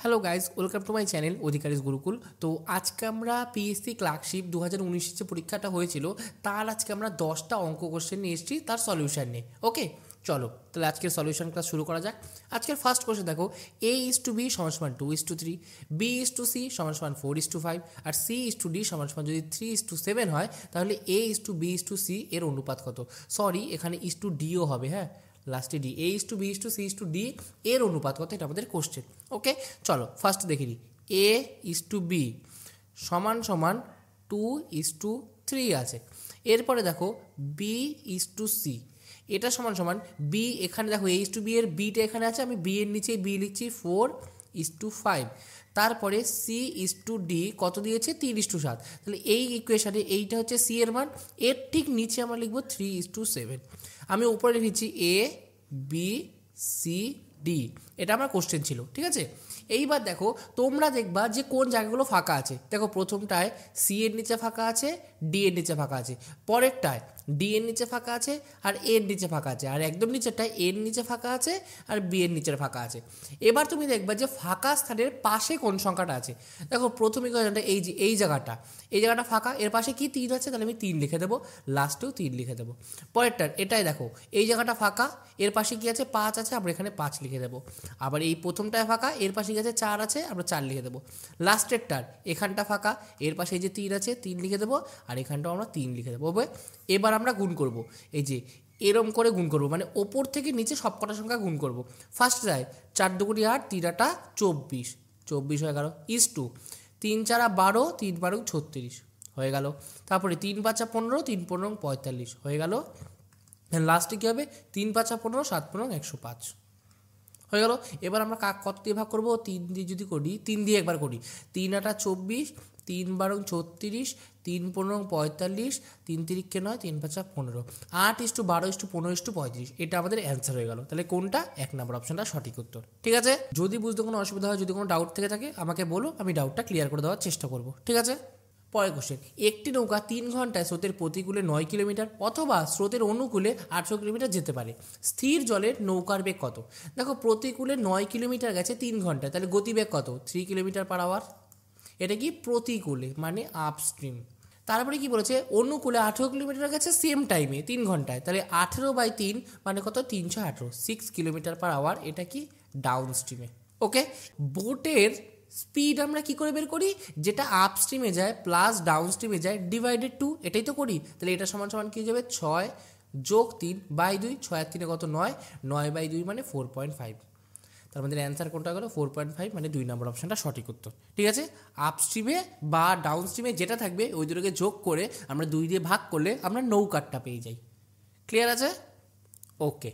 Hello guys, welcome to my channel Adhikari's Gurukul. তো আজকে আমরা পিএসসি ক্লার্কশিপ 2019 যে পরীক্ষাটা হয়েছিল তার আজকে আমরা 10টা অঙ্ক কোশ্চেন নিয়ে এসেছি তার সলিউশন নিয়ে। ওকে, চলো তাহলে আজকের সলিউশন ক্লাস শুরু করা যাক। আজকের ফার্স্ট কোশ্চেন দেখো, A:B = 2:3, B:C = 4:5 আর C:D = যদি 3:7 হয় তাহলে A:B:C এর অনুপাত কত? সরি, এখানে /Dও হবে, হ্যাঁ লাস্টে ডি। A:B:C:D এর অনুপাত কত, এটা আমাদের কোশ্চেন। ওকে, চলো ফার্স্ট দেখে নিই। A:B = 2:3 আছে। এরপরে দেখো B:C, এটা সমান বি, এখানে দেখো A:B এর বিটা এখানে আছে, আমি বি এর নিচে বি লিখছি 4:5। তারপরে C:D কত দিয়েছে 3:7, তাহলে এই ইকুয়েশানে এইটা হচ্ছে সি এর মান, এর ঠিক নিচে আমরা লিখবো 3:7। আমি উপরে লিখেছি A:B:C:D, এটা আমার কোশ্চেন ছিল, ঠিক আছে। এইবার দেখো তোমরা দেখবা যে কোন জায়গাগুলো ফাঁকা আছে। দেখো প্রথমটায় সি এর নিচে ফাঁকা আছে, ডি এর নিচে ফাঁকা আছে, পরেরটায় ডি এর নিচে ফাঁকা আছে আর এর নিচে ফাঁকা আছে, আর একদম নিচেরটায় এর নিচে ফাঁকা আছে আর বি এর নিচের ফাঁকা আছে। এবার তুমি দেখবা যে ফাঁকা স্থানের পাশে কোন সংখ্যাটা আছে। দেখো প্রথম ইকুয়েশনটা এই জায়গাটা ফাঁকা, এর পাশে কি 3 আছে, তাহলে আমি 3 লিখে দেবো, লাস্টেও 3 লিখে দেবো। পরেরটার এটাই দেখো, এই জায়গাটা ফাঁকা, এর পাশে কি আছে 5 আছে, আমরা এখানে 5 লিখে দেবো। আবার এই প্রথমটায় ফাঁকা, এর পাশে কি আছে 4 আছে, আমরা 4 লিখে দেবো। লাস্টেরটার এখানটা ফাঁকা, এর পাশে এই যে 3 আছে 3 লিখে দেবো, আর এখানটাও আমরা 3 লিখে দেবো। এবার আমরা গুণ করব, এই যে এরম করে গুণ করব, মানে ওপর থেকে নিচে সব কটা সংখ্যা গুণ করব। ফার্স্ট যায় 4 2 8, 3 8 24, 24 হয়ে গেল, /2 3 4 12, 3 12 36 হয়ে গেল। তারপরে 3 5 15, 3 15 45 হয়ে গেল। লাস্টে কী হবে 3 5 15, 7 15 105 হয়ে গেল। এবার আমরা কত দিয়ে ভাগ করবো, 3 দিয়ে যদি করি, 3 দিয়ে একবার করি, 3 8 24, 3 12 36, 3 15 45, 3 3 9, 3 5 15, 8:12:15:35, এটা আমাদের অ্যান্সার হয়ে গেল। তাহলে কোনটা, 1 নম্বর অপশনটা সঠিক উত্তর। ঠিক আছে, যদি বুঝতে কোনো অসুবিধা হয়, যদি কোনো ডাউট থেকে থাকে আমাকে বলো, আমি ডাউটটা ক্লিয়ার করে দেওয়ার চেষ্টা করবো। ঠিক আছে, পরের কোশ্চেন, একটি নৌকা 3 ঘন্টায় স্রোতের প্রতিকূলে 9 কিলোমিটার অথবা স্রোতের অনুকূলে 18 কিলোমিটার যেতে পারে। স্থির জলের নৌকার বেগ কত? দেখো প্রতিকূলে 9 কিলোমিটার গেছে 3 ঘন্টায়, তাহলে গতিবেগ কত, 3 কিলোমিটার/আওয়ার। এটা কি প্রতিকূলে মানে আপস্ট্রিম। তারপরে কি বলেছে, অনুকূলে 18 কিলোমিটার গেছে সেম টাইমে 3 ঘন্টায়, তাহলে 18/3 মানে কত, 318, 6 কিলোমিটার/আওয়ার। এটা কি ডাউন স্ট্রিমে। ওকে, বোটের স্পিড আমরা কি করে বের করি, যেটা আপস্ট্রিমে যায় প্লাস ডাউন স্ট্রিমে যায় /2, এটাই তো করি। তাহলে এটা সমান কি হয়ে যাবে, 6 + 3/2, 6 আর 3 কত 9, 9/2 মানে 4.5। তার মধ্যে অ্যান্সার কোনটা গেলো 4.5, মানে 2 নম্বর অপশনটা সঠিক উত্তর। ঠিক আছে, আপস্ট্রিমে বা ডাউন স্ট্রিমে যেটা থাকবে ওই দুটোকে যোগ করে আমরা 2 দিয়ে ভাগ করলে আমরা নৌকারটা পেয়ে যাই। ক্লিয়ার আছে? ওকে,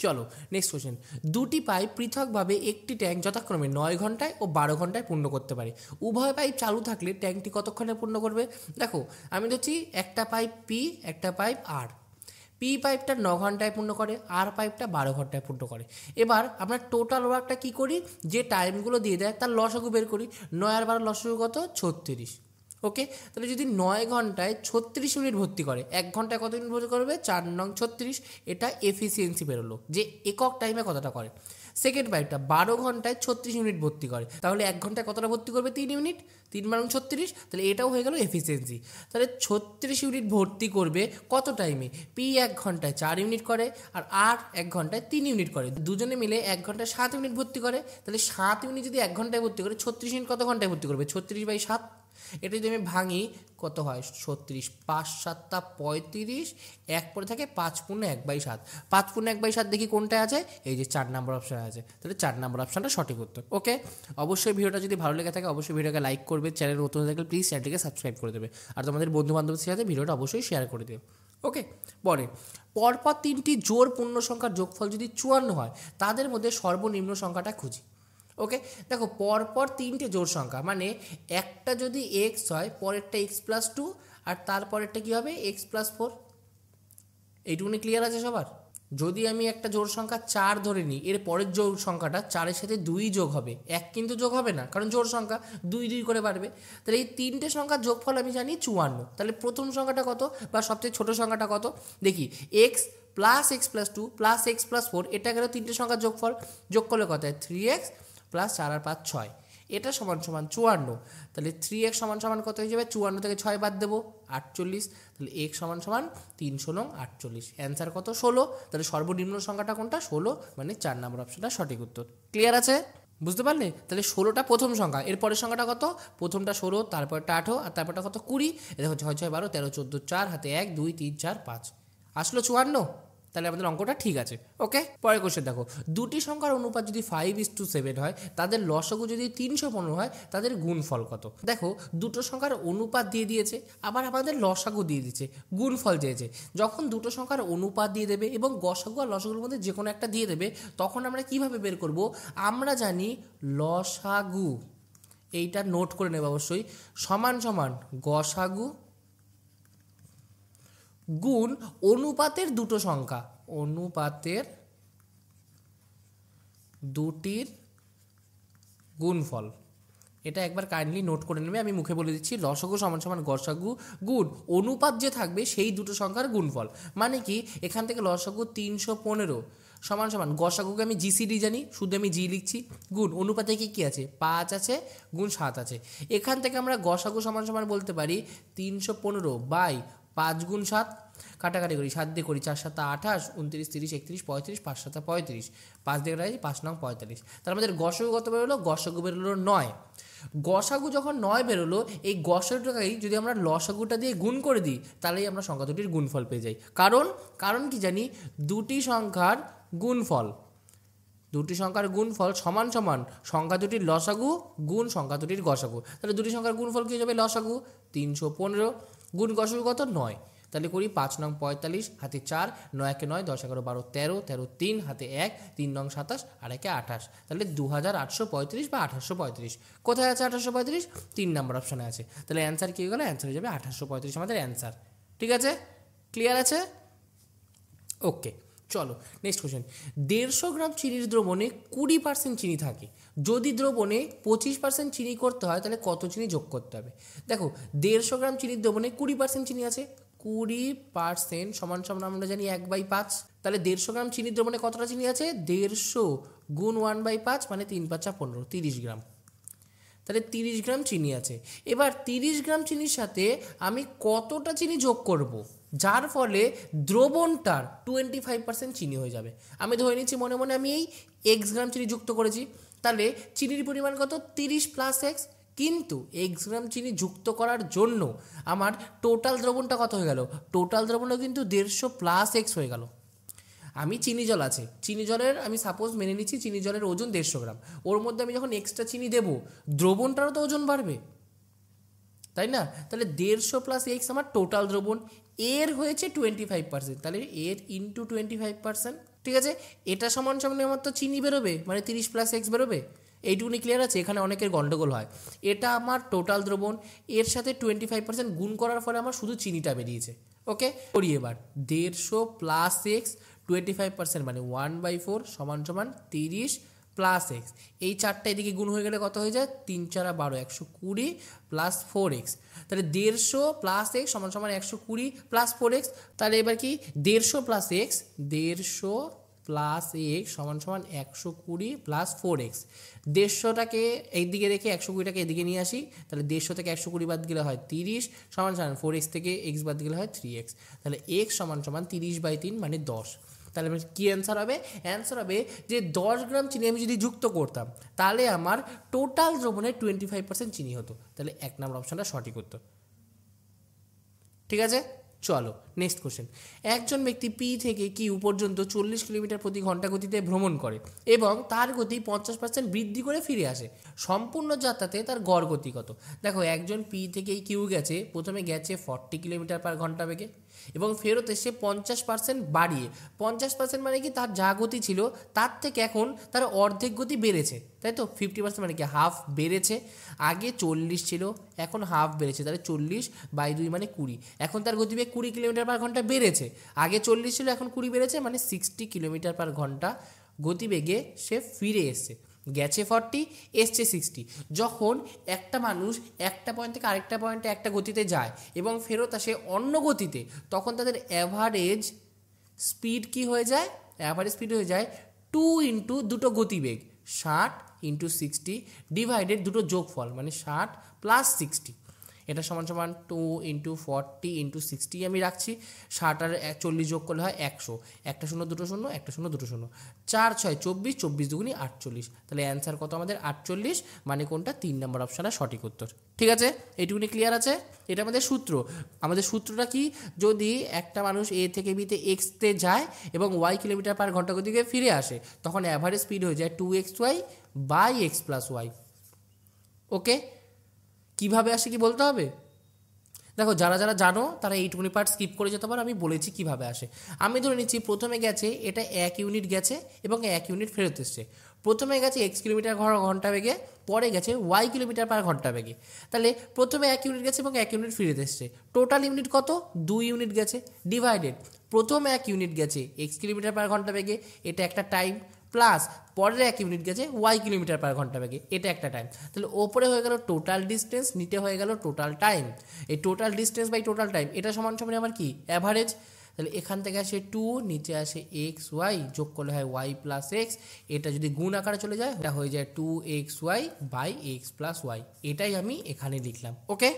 চলো নেক্সট কোশ্চেন। দুটি পাইপ পৃথকভাবে একটি ট্যাঙ্ক যথাক্রমে 9 ঘন্টায় ও 12 ঘন্টায় পূর্ণ করতে পারে। উভয় পাইপ চালু থাকলে ট্যাঙ্কটি কতক্ষণে পূর্ণ করবে? দেখো আমি ধরছি একটা পাইপ পি, একটা পাইপ আর। পি পাইপটা 9 ঘন্টায় পূর্ণ করে, আর পাইপটা 12 ঘন্টায় পূর্ণ করে। এবার আমরা টোটাল ওয়ার্কটা কী করি, যে টাইমগুলো দিয়ে দেয় তার লসাগু বের করি। 9 আর 12 লসাগু কত, 36। ওকে, তাহলে যদি 9 ঘন্টায় 36 মিনিট ভর্তি করে, 1 ঘন্টায় কত মিনিট ভর্তি করবে, 4 9 36, এটা এফিসিয়েন্সি বেরোলো যে একক টাইমে কতটা করে। সেকেন্ড পাইপটা 12 ঘন্টায় 36 মিনিট ভর্তি করে, তাহলে 1 ঘন্টায় কতটা ভর্তি করবে, 3 মিনিট, 3 × 36, তাহলে এটাও হয়ে গেল এফিসিয়েন্সি। তাহলে 36 ইউনিট ভর্তি করবে কত টাইমে, পি 1 ঘন্টায় 4 ইউনিট করে আর 1 ঘন্টায় 3 ইউনিট করে, দুজনে মিলে 1 ঘন্টায় 7 ইউনিট ভর্তি করে। তাহলে 7 ইউনিট যদি 1 ঘন্টায় ভর্তি করে, 36 ইউনিট কত ঘন্টায় ভর্তি করবে, 36/7। এটা যদি আমি ভাঙি কত হয়, 36, 5 7 35, 1 পরে থাকে 5 × 1/7, 5 × 1/7 দেখি কোনটা আছে, এই যে 4 নম্বর অপশান আছে। তাহলে 4 নম্বর অপশানটা সঠিক উত্তর। ওকে, অবশ্যই ভিডিওটা যদি ভালো লেগে থাকে অবশ্যই ভিডিওকে লাইক করবে, চ্যানেল নতুন হয়ে থাকলে প্লিজ চ্যানেলটিকে সাবস্ক্রাইব করে দেবে, আর তোমাদের বন্ধুবান্ধবের সাথে ভিডিওটা অবশ্যই শেয়ার করে দেবে। ওকে, পরপর 3টি জোড় পূর্ণ সংখ্যার যোগফল যদি 54 হয়, তাদের মধ্যে সর্বনিম্ন সংখ্যাটা খুঁজি। ওকে, দেখো পরপর 3টে জোড় সংখ্যা, মানে একটা যদি এক্স হয়, পরেরটা x+2, আর তারপরেরটা কী হবে x+4। এইটুকুনি ক্লিয়ার আছে সবার? যদি আমি একটা জোড় সংখ্যা 4 ধরে নিই, এর পরের জোড় সংখ্যাটা 4-এর সাথে 2 যোগ হবে, 1 কিন্তু যোগ হবে না, কারণ জোড় সংখ্যা 2 2 করে বাড়বে। তাহলে এই 3টে সংখ্যার যোগফল আমি জানি 54। তাহলে প্রথম সংখ্যাটা কত, বা সবচেয়ে ছোটো সংখ্যাটা কত, দেখি x + x+2 + x+4, এটা গেল 3টে সংখ্যার যোগফল। যোগ করলে কত হয়, 3x প্লাস 4 আর 5 6, এটা সমান সমান 54। তাহলে 3x সমান সমান কত হয়ে যাবে, 54 থেকে 6 বাদ দেবো 48, তাহলে x সমান সমান 3×48, অ্যান্সার কত 16। তাহলে সর্বনিম্ন সংখ্যাটা কোনটা 16, মানে 4 নম্বর অপশনটা সঠিক উত্তর। ক্লিয়ার আছে, বুঝতে পারলে? তাহলে 16টা প্রথম সংখ্যা, এরপরের সংখ্যাটা কত, প্রথমটা 16, তারপরটা 18, আর তারপরটা কত 20, এ দেখো 6 6 12 13 14 4, হাতে 1 2 3 4 5, আসলো 54। তাহলে আমাদের অঙ্কটা ঠিক আছে। ওকে, পরের কোশ্চেন দেখো, দুটি সংখ্যার অনুপাত যদি 5:7 হয়, তাদের লসাগু যদি 315 হয়, তাদের গুণফল কত? দেখো দুটো সংখ্যার অনুপাত দিয়ে দিয়েছে, আবার আমাদের লসাগু দিয়ে দিয়েছে, গুণফল চেয়েছে। যখন দুটো সংখ্যার অনুপাত দিয়ে দেবে এবং গসাগু আর লসাগুর মধ্যে যে কোনো একটা দিয়ে দেবে, তখন আমরা কিভাবে বের করব? আমরা জানি লসাগু, এইটা নোট করে নেবে অবশ্যই, সমান সমান গসাগু গুণ অনুপাতের দুটো সংখ্যা, অনুপাতের দুটির গুণফল। এটা একবার কাইন্ডলি নোট করে নেবে, আমি মুখে বলে দিচ্ছি, লসাগু সমান সমান গসাগু গুণ অনুপাত যে থাকবে সেই দুটো সংখ্যার গুণফল। মানে কি, এখান থেকে লসাগু 315 সমান সমান গসাগুকে আমি জিসিডি জানি, শুধু আমি জি লিখছি, গুণ অনুপাতে কি আছে 5 আছে, গুণ 7 আছে। এখান থেকে আমরা গসাগু সমান সমান বলতে পারি 315/5 গুণ 7, কাটাকাটি করি, 7 দিয়ে করি, 4 7 28, 29 30 31 35, 5 7 35, 5 দিয়ে কাটাই 5 9 45। তার আমাদের গসাগু কত বেরোলো, গসাগু বেরোলো 9। গসাগু যখন 9 বেরোলো, এই গসাগুটাকেই যদি আমরা লসাগুটা দিয়ে গুণ করে দিই, তাহলেই আমরা সংখ্যা দুটির গুণফল পেয়ে যাই। কারণ কি জানি, দুটি সংখ্যার গুণফল, দুটি সংখ্যার গুণফল সমান সমান সংখ্যা দুটির লসাগু গুণ সংখ্যা দুটির গসাগু। তাহলে দুটি সংখ্যার গুণফল কী হয়ে যাবে, লসাগু 315 গুণ গসাগু কত 9, তাহলে করি 5 9 45, হাতে 4, 9 1 9, 10 11 12 13, 13 3, হাতে 1, 3 9 27, আর 1 28, তাহলে 2835 বা 1835। কোথায় আছে 1835? 3 নম্বর অপশানে আছে। তাহলে অ্যান্সার কী হয়ে গেল, অ্যান্সার হয়ে যাবে 1835 আমাদের অ্যান্সার। ঠিক আছে, ক্লিয়ার আছে? ওকে, চলো নেক্সট কোশ্চেন। 150 গ্রাম চিনির দ্রবণে 20% চিনি থাকে, যদি দ্রবণে 25% চিনি করতে হয়, তাহলে কত চিনি যোগ করতে হবে? দেখো 150 গ্রাম চিনির দ্রবণে 20% চিনি আছে, 20% সমান সমান আমরা জানি 1/5। তাহলে 150 গ্রাম চিনির দ্রবণে কতটা চিনি আছে, 150 গুণ 1/5 মানে 3 5 15, 30 গ্রাম। তাহলে 30 গ্রাম চিনি আছে। এবার 30 গ্রাম চিনির সাথে আমি কতটা চিনি যোগ করব, যার ফলে দ্রবণটার 25% চিনি হয়ে যাবে? আমি ধরে নিচ্ছি মনে মনে আমি এই এক্স গ্রাম চিনি যুক্ত করেছি, তাহলে চিনির পরিমাণ কত 30 প্লাস এক্স, কিন্তু এক্স গ্রাম চিনি যুক্ত করার জন্য আমার টোটাল দ্রবণটা কত হয়ে গেল, টোটাল দ্রবণটা কিন্তু 150 প্লাস এক্স হয়ে গেল। আমি চিনি জল আছে, চিনি জলের আমি সাপোজ মেনে নিচ্ছি চিনি জলের ওজন 150 গ্রাম, ওর মধ্যে আমি যখন এক্সট্রা চিনি দেবো, দ্রবণটারও তো ওজন বাড়বে, তাই না? তাহলে 150 প্লাস এক্স আমার টোটাল দ্রবণ, এর হয়েছে 25%, তাহলে এর ইন্টু 25%। ঠিক আছে, এটা সমান সমান আমার তো চিনি বেরোবে, মানে 30 প্লাস এক্স বেরোবে। এইটুকুনি ক্লিয়ার আছে? এখানে অনেকের গন্ডগোল হয়। এটা আমার টোটাল দ্রবণ, এর সাথে 25% গুণ করার ফলে আমার শুধু চিনিটা বেরিয়েছে। ওকে, করি এবার 150 প্লাস এক্স 25% মানে 1/4 সমান সমান 30 প্লাস এক্স। এই চারটা এদিকে গুণ হয়ে গেলে কত হয়ে যায়, 3 4 12, 120 প্লাস 4x। তাহলে 150 প্লাস এক্স সমান সমান 120 প্লাস 4x। তাহলে এবার কি 150 প্লাস এক্স, 150 প্লাস এক্স সমান সমান 120 প্লাস 4x। 150টাকে এইদিকে রেখে 120টাকে এদিকে নিয়ে আসি, তাহলে 150 থেকে 120 বাদ গেলে হয় 30 সমান সমান 4x থেকে x বাদ গেলে হয় 3x। তাহলে x সমান সমান 30/3 মানে 10। তাহলে কি অ্যান্সার হবে? অ্যান্সার হবে যে 10 গ্রাম চিনি আমি যদি যুক্ত করতাম, তাহলে আমার টোটাল দ্রবণের 25% চিনি হতো। তাহলে 1 নম্বর অপশনটা সঠিক উত্তর। ঠিক আছে, চলো নেক্সট কোশ্চেন। একজন ব্যক্তি পি থেকে কিউ পর্যন্ত 40 কিলোমিটার প্রতি ঘন্টা গতিতে ভ্রমণ করে এবং তার গতি 50% বৃদ্ধি করে ফিরে আসে, সম্পূর্ণ যাত্রাতে তার গড় গতি কত? দেখো একজন পি থেকে কিউ গেছে, প্রথমে গেছে 40 কিলোমিটার পার ঘন্টা বেগে এবং ফেরত এসে 50% বাড়িয়ে, 50% মানে কি তার যা গতি ছিল তার থেকে এখন তার অর্ধেক গতি বেড়েছে, তাই তো? 50% মানে কি হাফ বেড়েছে। আগে 40 ছিল, এখন হাফ বেড়েছে, তাহলে 40/2 মানে 20। এখন তার গতিবেগ 20 কিলোমিটার পার ঘন্টা বেড়েছে, আগে 40 ছিল এখন 20 বেড়েছে, মানে 60 কিলোমিটার পার ঘন্টা গতিবেগে সে ফিরে এসছে। গেছে 40, এসছে 60। যখন একটা মানুষ একটা পয়েন্ট থেকে আরেকটা পয়েন্টে একটা গতিতে যায় এবং ফেরত আসে অন্য গতিতে, তখন তাদের অ্যাভারেজ স্পিড কি হয়ে যায়? অ্যাভারেজ স্পিড হয়ে যায় 2 ইন্টু দুটো গতিবেগ 60 ইন্টু 60 ডিভাইডেড দুটো যোগফল মানে 60 প্লাস 60, এটা সমান সমান 2 ইন্টু 40 ইন্টু 60 আমি রাখছি। 60 আর 40 যোগ করলে হয় 100, একটা শূন্য দুটো শূন্য, একটা শূন্য দুটো শূন্য, 4 6 24, 24 দুগুনি 48, তাহলে অ্যান্সার কত আমাদের 48, মানে কোনটা 3 নম্বর অপশানটা সঠিক উত্তর। ঠিক আছে, এইটুকুনি ক্লিয়ার আছে? এটা আমাদের সূত্র। আমাদের সূত্রটা কি, যদি একটা মানুষ এ থেকে বিতে এক্সতে যায় এবং ওয়াই কিলোমিটার পার ঘন্টা গতিকে ফিরে আসে, তখন অ্যাভারেজ স্পিড হয়ে যায় 2xy by x plus y. Okay, কীভাবে আসে কি বলতে হবে? দেখো, যারা যারা জানো তারা এইটুকুনি পার্ট স্কিপ করে যেতে পারো, আমি বলেছি কিভাবে আসে। আমি ধরে নিচ্ছি প্রথমে গেছে এটা 1 ইউনিট গেছে এবং 1 ইউনিট ফেরত এসছে। প্রথমে গেছে এক্স কিলোমিটার ঘন্টা বেগে, পরে গেছে ওয়াই কিলোমিটার পার ঘন্টা বেগে। তাহলে প্রথমে 1 ইউনিট গেছে এবং 1 ইউনিট ফেরত এসছে, টোটাল ইউনিট কত? 2 ইউনিট গেছে, ডিভাইডেড প্রথম 1 ইউনিট গেছে এক্স কিলোমিটার পার ঘন্টা বেগে, এটা একটা টাইম, প্লাস পরের 1 ইউনিট গেছে ওয়াই কিলোমিটার পার ঘন্টা বেগে, এটা একটা টাইম। তাহলে ওপরে হয়ে গেল টোটাল ডিস্টেন্স, নিচে হয়ে গেল টোটাল টাইম। এই total distance by total time এটা সমান সমান আমার কি অ্যাভারেজ। তাহলে এখান থেকে আসে 2, নিচে আসে এক্স ওয়াই, যোগ করলে হয় ওয়াই প্লাস এক্স, এটা যদি গুণ আকারে চলে যায় এটা হয়ে যায় 2xy by x plus Y, এটাই আমি এখানে লিখলাম। ওকে,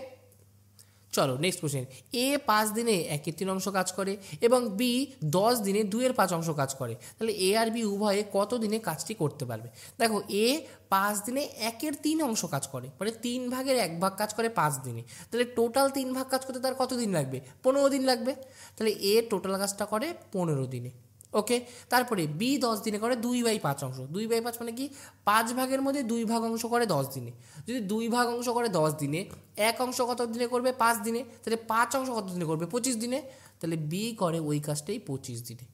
চলো নেক্সট কোশ্চেন। এ 5 দিনে 1/3 অংশ কাজ করে এবং বি 10 দিনে 2/5 অংশ কাজ করে, তাহলে এ আর বি উভয়ে কত দিনে কাজটি করতে পারবে? দেখো, এ 5 দিনে 1/3 অংশ কাজ করে, মানে 3 ভাগের 1 ভাগ কাজ করে 5 দিনে, তাহলে টোটাল 3 ভাগ কাজ করতে তার কত দিন লাগবে? 15 দিন লাগবে। তাহলে এ টোটাল কাজটা করে 15 দিনে। ওকে, তারপরে বি 10 দিনে করে 2/5 অংশ। 2/5 মানে কি? 5 ভাগের মধ্যে 2 ভাগ অংশ করে 10 দিনে। যদি 2 ভাগ অংশ করে 10 দিনে, 1 অংশ কত দিনে করবে? 5 দিনে। তাহলে 5 অংশ কত দিনে করবে? 25 দিনে। তাহলে বি করে ওই কাজটাই 25 দিনে।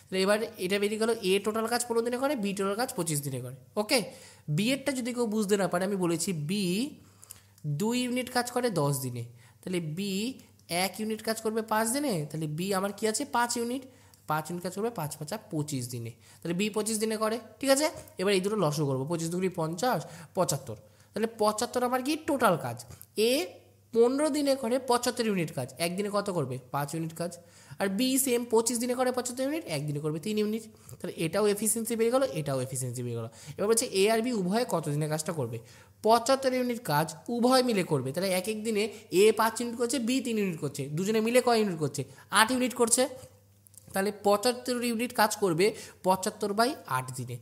তাহলে এবার এটা বেরিয়ে গেল, এ টোটাল কাজ 15 দিনে করে, বি টোটাল কাজ 25 দিনে করে। ওকে, বি এরটা যদি কেউ বুঝতে না পারে, আমি বলেছি বি 2 ইউনিট কাজ করে 10 দিনে, তাহলে বি 1 ইউনিট কাজ করবে 5 দিনে, তাহলে বি আমার কি আছে? 5 ইউনিট। 5 ইউনিট কাজ করবে 5 5 25 দিনে, তাহলে বি 25 দিনে করে। ঠিক আছে, এবার এই দুটো লসও করবো, 25 দুগুনি 50, 75, তাহলে 75 আমার কি টোটাল কাজ। এ 15 দিনে করে 75 ইউনিট কাজ, একদিনে কত করবে? 5 ইউনিট কাজ। আর বি সেম 25 দিনে করে 75 ইউনিট, একদিনে করবে 3 ইউনিট। তাহলে এটাও এফিসিয়েন্সি বেরিয়ে গেলো, এটাও এফিসিয়েন্সি বেরিয়ে গেলো। এবার বলছে এ আর বি উভয়ে কত দিনে কাজটা করবে? 75 ইউনিট কাজ উভয় মিলে করবে, তাহলে এক এক দিনে এ 5 ইউনিট করছে, বি 3 ইউনিট করছে, দুজনে মিলে কয় ইউনিট করছে? 8 ইউনিট করছে। তাহলে 75 ইউনিট কাজ করবে 75/8 দিনে।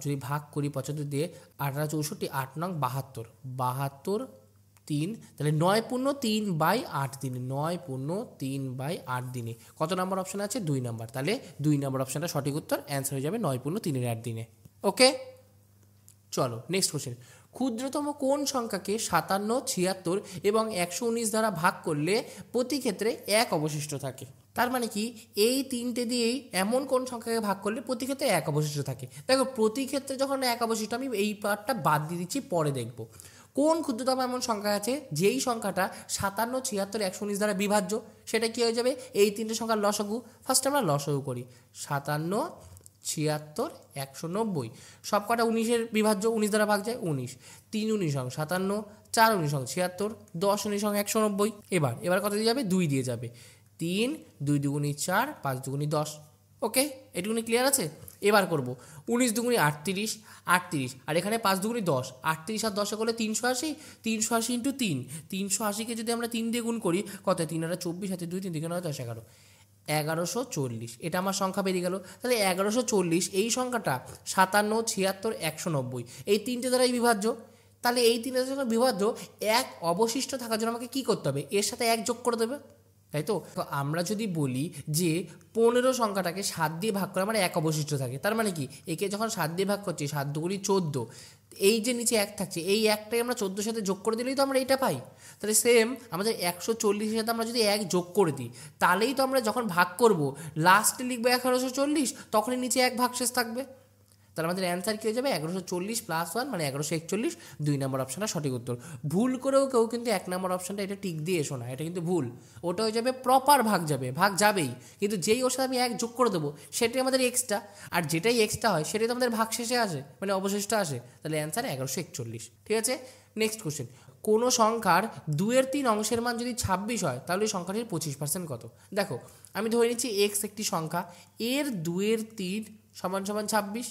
যদি ভাগ করি 75 দিয়ে, 8 64, 8 নং 72, 72 3, তাহলে 9×3/8 দিনে, 9×3/8 দিনে। কত নম্বর অপশান আছে? 2 নম্বর। তাহলে 2 নম্বর অপশানটা সঠিক উত্তর, অ্যান্সার হয়ে যাবে 9×3/8 দিনে। ওকে, চলো নেক্সট কোশ্চেন। ক্ষুদ্রতম কোন সংখ্যাকে 57, 76 এবং 119 দ্বারা ভাগ করলে প্রতি ক্ষেত্রে 1 অবশিষ্ট থাকে? তার মানে কি, এই তিনটে দিয়েই এমন কোন সংখ্যাকে ভাগ করলে প্রতি ক্ষেত্রে 1 অবশিষ্ট থাকে? দেখো, প্রতি ক্ষেত্রে যখন 1 অবশিষ্ট, আমি এই পার্টটা বাদ দিয়ে দিচ্ছি, পরে দেখব। কোন ক্ষুদ্রতম এমন সংখ্যা আছে যেই সংখ্যাটা 57, 76, 119 দ্বারা বিভাজ্য? সেটা কি হয়ে যাবে? এই তিনটে সংখ্যার লসাগু। ফার্স্ট আমরা লসাগু করি। 57, 76, 190, সব কটা 19-এর বিভাজ্য, 19 দ্বারা ভাগ যায় 19, 3 19 সং 57, 4 19 সং 76, 10 19 সং 190। এবার কত দিয়ে যাবে? 2 দিয়ে যাবে। 3, 2 দুগুনি 4, 5 দুগুনি 10। ওকে, এটুকুনি ক্লিয়ার আছে? এবার করব 19 দুগুনি 38, 38, আর এখানে 5 দুগুনি 10, 38 আর 10 করলে 380, 380 ইন্টু 3, 380কে যদি আমরা 3 দিয়ে গুণ করি, কত? 3 আর 24, হাতে 2, 3 দিকে 9, 10 11, 1140। এটা আমার সংখ্যা বেরিয়ে গেল। তাহলে 1140 এই সংখ্যাটা 57, 76, 190 এই তিনটে দ্বারাই বিভাজ্য। তাহলে এই তিনটে দ্বারা বিভাজ্য, 1 অবশিষ্ট থাকার জন্য আমাকে কী করতে হবে? এর সাথে 1 যোগ করে দেবে, তাই তো? আমরা যদি বলি যে 15 সংখ্যাটাকে 7 দিয়ে ভাগ করে আমার 1 অবশিষ্ট থাকে, তার মানে কি, একে যখন 7 দিয়ে ভাগ করছি, 7 দুগুনি 14, এই যে নিচে 1 থাকছে, এই 1টাই আমরা 14 সাথে যোগ করে দিলেই তো আমরা এইটা পাই। তাহলে সেম আমাদের 140-এর সাথে আমরা যদি 1 যোগ করে দিই, তাহলেই তো আমরা যখন ভাগ করব লাস্টে লিখবো 1140, তখনই নিচে 1 ভাগশেষ থাকবে। তাহলে আমাদের অ্যান্সার কী হয়ে যাবে? 1140 + 1 মানে 1141, 2 নম্বর অপশানটা সঠিক উত্তর। ভুল করেও কেউ কিন্তু 1 নম্বর অপশানটা এটা টিক দিয়ে এসো না, এটা কিন্তু ভুল। ওটা হয়ে যাবে প্রপার ভাগ যাবেই, কিন্তু যেই ওর সাথে আমি 1 যোগ করে দেবো সেটাই আমাদের এক্সট্রা, আর যেটাই এক্সট্রা হয় সেটাই তো আমাদের ভাগ শেষে আসে, মানে অবশিষ্ট আসে। তাহলে অ্যান্সার 1141। ঠিক আছে, নেক্সট কোশ্চেন। কোনো সংখ্যার 2/3 অংশের মান যদি 26 হয়, তাহলে ওই সংখ্যাটির 25% কত? দেখো, আমি ধরে নিচ্ছি এক্স একটি সংখ্যা, এর 2/3 = 26।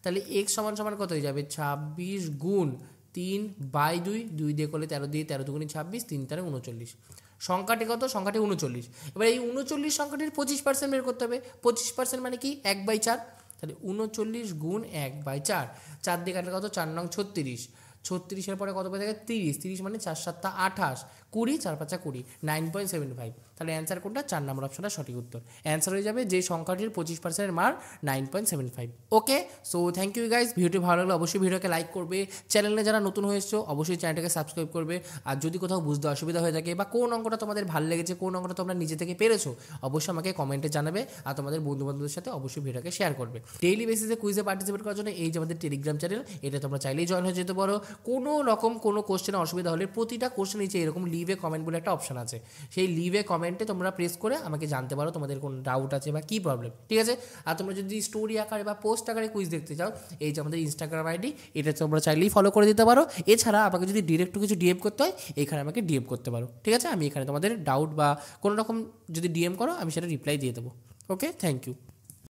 তাহলে এক্স সমান সমান কত হয়ে যাবে 26 গুণ 3/2, 2 দিয়ে করলে 13 দিয়ে 13 দুগুণে 26, 3 3 39। সংখ্যাটি কত? সংখ্যাটি 39। এবার এই 39 সংখ্যাটির 25% বের করতে হবে। 25% মানে কি 1/4। তাহলে 39 গুণ 1/4, 4 দিয়ে কাটলে কত? 4 নং 36, 36-এর পরে কত পেয়ে থাকে? 30, 30 মানে 4 7 28, 20, 4 5 20, 9.75। তাহলে অ্যান্সার কোনটা? 4 নম্বর অপশনটা সঠিক উত্তর। অ্যান্সার হয়ে যাবে যে সংখ্যাটির 25% মার 9.75। ওকে, সো থ্যাংক ইউ গাইজ। ভিডিওটি ভালো লাগলে অবশ্যই ভিডিওকে লাইক করবে, চ্যানেলে যারা নতুন হয়েছো অবশ্যই চ্যানেলটাকে সাবস্ক্রাইব করবে। আর যদি কোথাও বুঝতে অসুবিধা হয়ে থাকে বা কোন অঙ্কটা তোমাদের ভালো লেগেছে, কোন অঙ্কটা তোমরা নিজে থেকে পেরেছো, অবশ্যই আমাকে কমেন্টে জানাবে। আর তোমাদের বন্ধুবান্ধবদের সাথে অবশ্যই ভিডিওকে শেয়ার করবে। ডেইলি বেসিসে কুইজে পার্টিসিপেট করার জন্য এই যে আমাদের টেলিগ্রাম চ্যানেল, এটা তোমরা চাইলেই জয়েন হয়ে যেতে পারো। কোনো রকম কোনো কোশ্চেনে অসুবিধা হলে প্রতিটা কোশ্চেন নিচে এরকম লিভে কমেন্ট বলে একটা অপশন আছে, সেই লিভে কমেন্টে তোমরা প্রেস করে আমাকে জানতে পারো তোমাদের কোন ডাউট আছে বা কী প্রবলেম, ঠিক আছে। আর তোমরা যদি স্টোরি আকারে বা পোস্ট আকারে কুইজ দেখতে চাও, এই যে আমাদের ইনস্টাগ্রাম আইডি, এটা তোমরা চাইলেই ফলো করে দিতে পারো। এছাড়া আমাকে যদি ডিরেক্ট কিছু ডিএম করতে হয়, এখানে আমাকে ডিএম করতে পারো, ঠিক আছে। আমি এখানে তোমাদের ডাউট বা কোনো রকম যদি ডিএম করো, আমি সেটা রিপ্লাই দিয়ে দেবো। ওকে, থ্যাংক ইউ।